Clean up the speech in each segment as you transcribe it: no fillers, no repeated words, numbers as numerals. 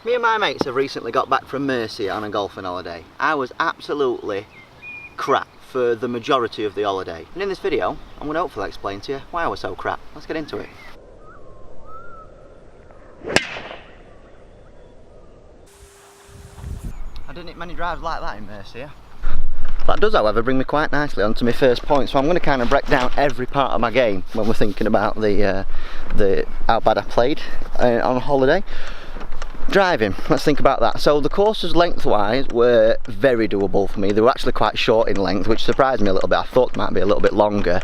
Me and my mates have recently got back from Murcia on a golfing holiday. I was absolutely crap for the majority of the holiday. And in this video, I'm going to hopefully explain to you why I was so crap. Let's get into it. I didn't hit many drives like that in Murcia. That does, however, bring me quite nicely onto my first point. So I'm going to kind of break down every part of my game when we're thinking about the how bad I played on holiday. Driving, let's think about that. So the courses lengthwise were very doable for me. They were actually quite short in length, which surprised me a little bit. I thought they might be a little bit longer.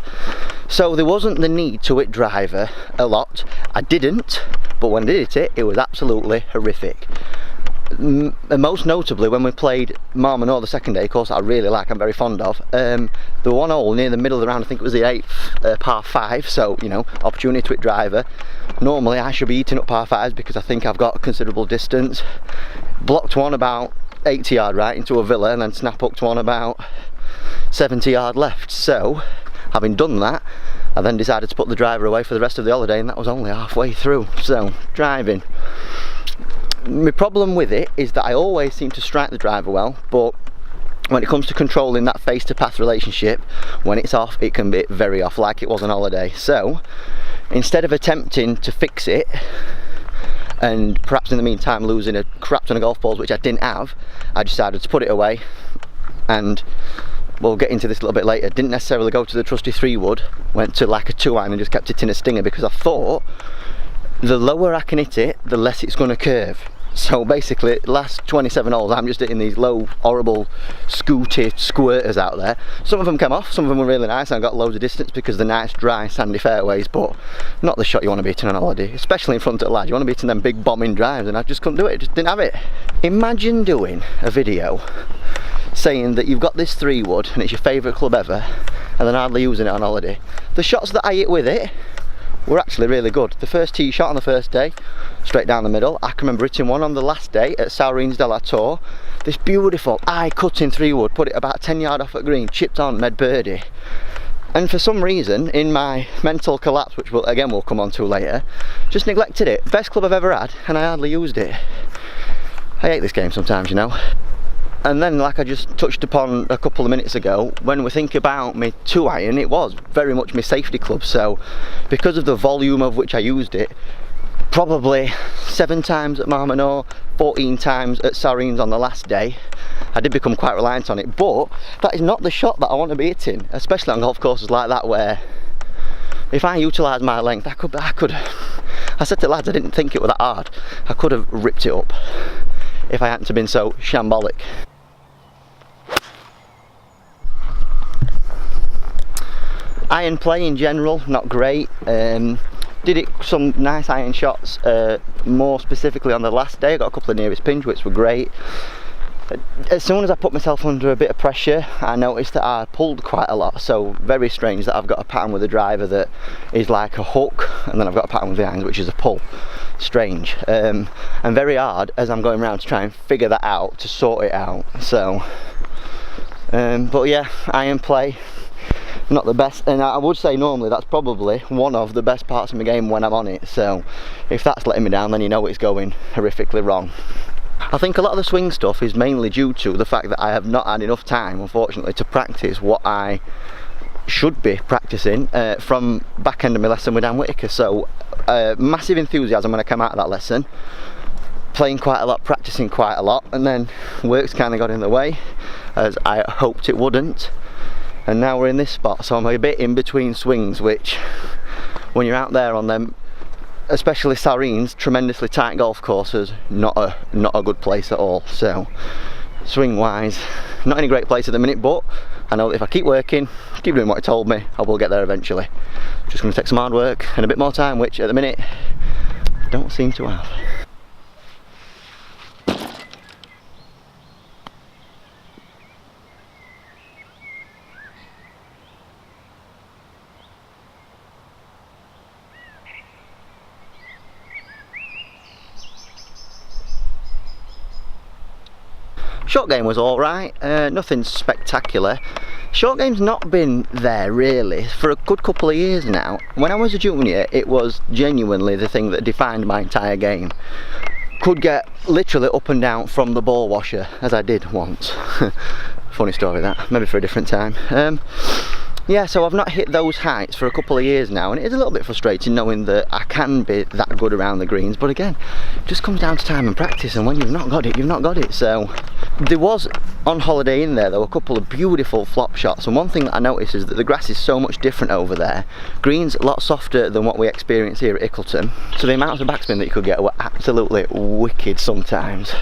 So there wasn't the need to hit driver a lot. I didn't, but when I did hit it, it was absolutely horrific. Most notably when we played Murcia the second day, course I really like, I'm very fond of, the one hole near the middle of the round, I think it was the 8th par 5, so you know, opportunity to hit driver. Normally I should be eating up par 5s because I think I've got a considerable distance. Blocked one about 80 yard right into a villa and then snap hooked one about 70 yard left. So having done that, I then decided to put the driver away for the rest of the holiday, and that was only halfway through. So driving, my problem with it is that I always seem to strike the driver well, but when it comes to controlling that face to path relationship, when it's off, it can be very off, like it was on holiday. So instead of attempting to fix it and perhaps in the meantime losing a crap ton of golf balls, which I didn't have, I decided to put it away. And we'll get into this a little bit later. Didn't necessarily go to the trusty 3-wood, went to like a 2-iron and just kept it in a stinger, because I thought the lower I can hit it, the less it's going to curve. So basically, last 27 holes, I'm just hitting these low, horrible, scooty squirters out there. Some of them came off, some of them were really nice, and I got loads of distance because they're nice, dry, sandy fairways, but not the shot you want to be hitting on holiday, especially in front of the lads. You want to be hitting them big bombing drives, and I just couldn't do it, just didn't have it. Imagine doing a video saying that you've got this 3-wood, and it's your favourite club ever, and then hardly using it on holiday. The shots that I hit with it were actually really good. The first tee shot on the first day, straight down the middle. I can remember hitting one on the last day at Saurines de la Tour. This beautiful eye-cutting 3-wood, put it about 10 yard off at green, chipped on, made birdie. And for some reason, in my mental collapse, which we'll come on to later, just neglected it. Best club I've ever had, and I hardly used it. I hate this game sometimes, you know. And then, like I just touched upon a couple of minutes ago, when we think about my 2-iron, it was very much my safety club. So because of the volume of which I used it, probably 7 times at Murcia, 14 times at Saurines on the last day, I did become quite reliant on it. But that is not the shot that I want to be hitting, especially on golf courses like that, where if I utilise my length, I said to the lads, I didn't think it was that hard. I could have ripped it up if I hadn't have been so shambolic. Iron play in general, not great. Did it some nice iron shots, more specifically on the last day. I got a couple of nearest pins, which were great. As soon as I put myself under a bit of pressure, I noticed that I pulled quite a lot. So very strange that I've got a pattern with a driver that is like a hook, and then I've got a pattern with the irons which is a pull. Strange, and very hard as I'm going around to try and figure that out, to sort it out. So but yeah, iron play, not the best, and I would say normally that's probably one of the best parts of my game when I'm on it. So if that's letting me down, then you know it's going horrifically wrong. I think a lot of the swing stuff is mainly due to the fact that I have not had enough time, unfortunately, to practice what I should be practicing from back end of my lesson with Dan Whitaker. So massive enthusiasm when I came out of that lesson, playing quite a lot, practicing quite a lot, and then work's kind of got in the way, as I hoped it wouldn't, and now we're in this spot. So I'm a bit in between swings, which when you're out there on them, especially Saurines, tremendously tight golf courses, not a good place at all. So swing wise, not in a great place at the minute, but I know that if I keep working, keep doing what he told me, I will get there eventually. Just going to take some hard work and a bit more time, which at the minute I don't seem to have. Short game was alright, nothing spectacular. Short game's not been there really for a good couple of years now. When I was a junior, it was genuinely the thing that defined my entire game. could get literally up and down from the ball washer, as I did once. Funny story that, maybe for a different time. Yeah, so I've not hit those heights for a couple of years now, and it is a little bit frustrating knowing that I can be that good around the greens, but again, it just comes down to time and practice, and when you've not got it, you've not got it. So there was, on holiday in there were a couple of beautiful flop shots, and one thing that I noticed is that the grass is so much different over there. Greens a lot softer than what we experience here at Ickleton, so the amounts of backspin that you could get were absolutely wicked sometimes.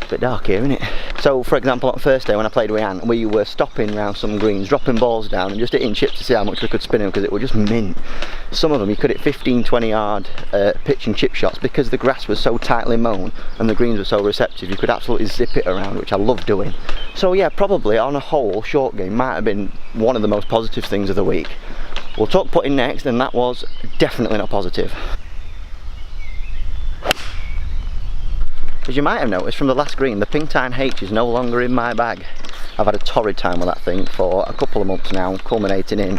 Bit dark here, isn't it? So for example, on first day when I played with Anne, we were stopping around some greens, dropping balls down and just hitting chips to see how much we could spin them, because it was just mint. Some of them you could hit 15-20 yard pitch and chip shots because the grass was so tightly mown and the greens were so receptive. You could absolutely zip it around, which I love doing. So yeah, probably on a whole, short game might have been one of the most positive things of the week. We'll talk putting next, and that was definitely not positive. As you might have noticed from the last green, the Pingtine H is no longer in my bag. I've had a torrid time with that thing for a couple of months now, culminating in,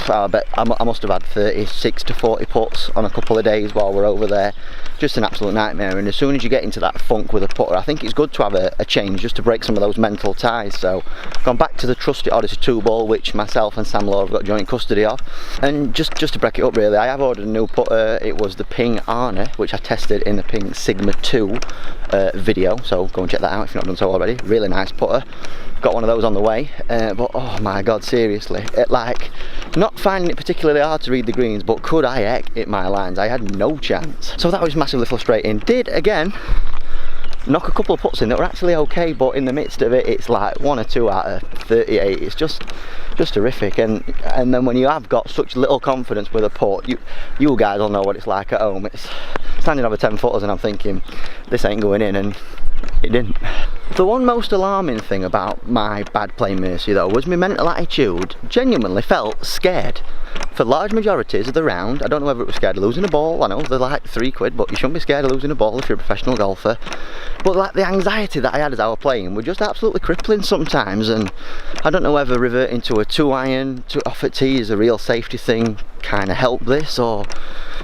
I bet I must have had 36 to 40 putts on a couple of days while we're over there. Just an absolute nightmare, and as soon as you get into that funk with a putter, I think it's good to have a change just to break some of those mental ties. So gone back to the trusty Odyssey 2 ball, which myself and Sam Law have got joint custody of, and just to break it up really, I have ordered a new putter. It was the Ping Arne, which I tested in the Ping Sigma 2 video, so go and check that out if you've not done so already. Really nice putter. Got one of those on the way, but oh my god, seriously, like, not finding it particularly hard to read the greens, but could I hit my lines? I had no chance. So that was massively frustrating. Did again knock a couple of putts in that were actually okay, but in the midst of it, it's like 1 or 2 out of 38. It's just horrific. And then when you have got such little confidence with a putt, you guys all know what it's like at home. It's standing over 10 footers and I'm thinking, this ain't going in, and it didn't. The one most alarming thing about my bad play Murcia though was my mental attitude. Genuinely felt scared for large majorities of the round. I don't know whether it was scared of losing a ball. I know they're like £3, but you shouldn't be scared of losing a ball if you're a professional golfer. But like the anxiety that I had as I was playing were just absolutely crippling sometimes, and I don't know whether reverting to a 2-iron off at tee is a real safety thing kind of helped this, or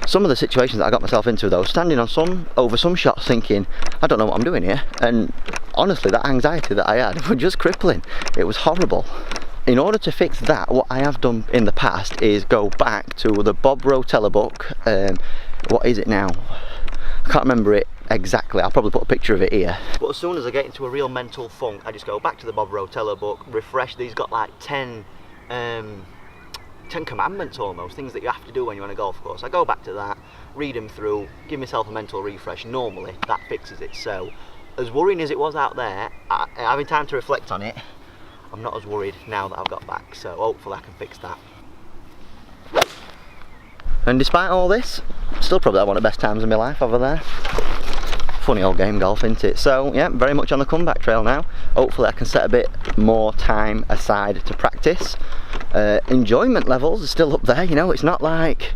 some of the situations that I got myself into though, standing on over some shots thinking, I don't know what I'm doing here, and honestly that anxiety that I had was just crippling. It was horrible. In order to fix that, what I have done in the past is go back to the Bob Rotella book. What is it now? I can't remember it exactly. I'll probably put a picture of it here. But as soon as I get into a real mental funk, I just go back to the Bob Rotella book, refresh. These got like 10 commandments almost, things that you have to do when you're on a golf course. I go back to that, read them through, give myself a mental refresh. Normally that fixes it. So as worrying as it was out there, having time to reflect on it, I'm not as worried now that I've got back, so hopefully I can fix that. And despite all this, still probably had one of the best times of my life over there. Funny old game golf, isn't it? So yeah, very much on the comeback trail now. Hopefully I can set a bit more time aside to practice. Enjoyment levels are still up there, you know. It's not like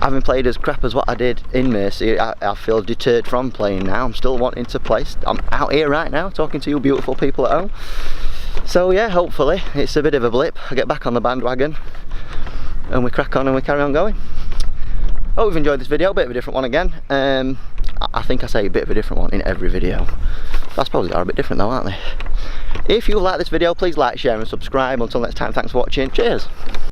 having played as crap as what I did in Murcia, I feel deterred from playing now. I'm still wanting to play. I'm out here right now talking to you beautiful people at home. So yeah, hopefully it's a bit of a blip. I get back on the bandwagon and we crack on and we carry on going. Hope you've enjoyed this video, a bit of a different one again. I think I say a bit of a different one in every video. I suppose they are a bit different though, aren't they? If you like this video, please like, share and subscribe. Until next time, thanks for watching. Cheers!